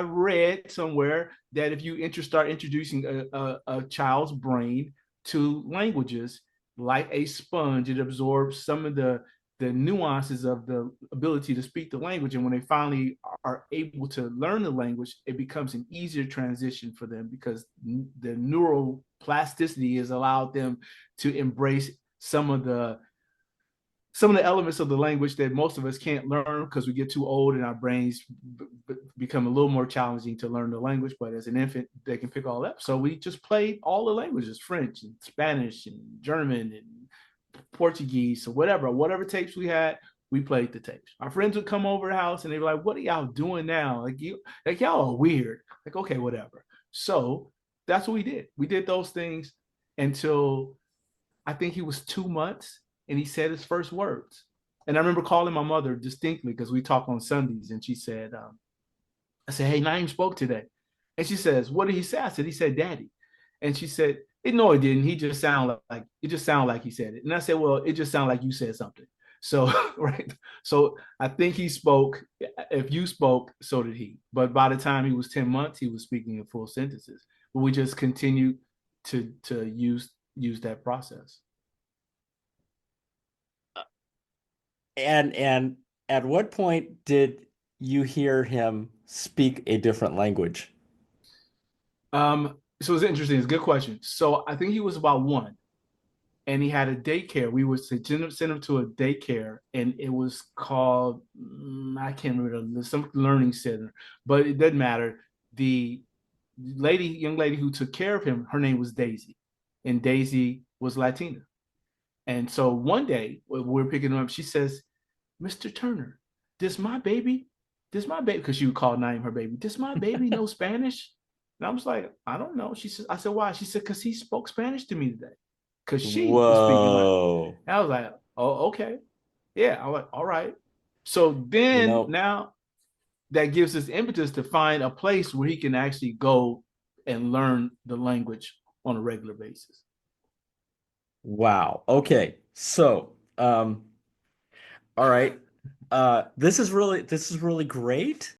read somewhere that if you start introducing a child's brain to languages like a sponge, it absorbs some of the nuances of the ability to speak the language. And when they finally are able to learn the language, it becomes an easier transition for them because the neural plasticity has allowed them to embrace some of the elements of the language that most of us can't learn because we get too old and our brains become a little more challenging to learn the language. But as an infant, they can pick all up. So we just played all the languages, French and Spanish and German and Portuguese, so whatever tapes we had, we played the tapes. Our friends would come over the house and they were like, "What are y'all doing now? Like y'all are weird." Like, okay, whatever. So that's what we did. We did those things until I think he was 2 months and he said his first words. And I remember calling my mother distinctly because we talk on Sundays, and she said, I said, "Hey, Naeem spoke today." And she says, "What did he say?" I said, "He said daddy." And she said, "No, it didn't. He just sounded like it just sounded like he said it." And I said, "Well, it just sounded like you said something." So right. So I think he spoke. If you spoke, so did he. But by the time he was 10 months, he was speaking in full sentences. But we just continued to use that process. And at what point did you hear him speak a different language? So it's interesting. It's a good question. So I think he was about one, and he had a daycare. We would send him to a daycare, and it was called I can't remember some learning center, but it doesn't matter. The young lady who took care of him, her name was Daisy, and Daisy was Latina. And so one day when we were picking him up, she says, "Mr. Turner, does my baby, because she would call Naeem her baby, does my baby know Spanish?" And I was like, "I don't know." She said, I said, "Why?" She said, "Because he spoke Spanish to me today." Because she was speaking like, Whoa. and I was like, "Oh, okay. Yeah." I was like, "All right." So You then know, now that gives us impetus to find a place where he can actually go and learn the language on a regular basis. wow. Okay. So, all right. This is really great.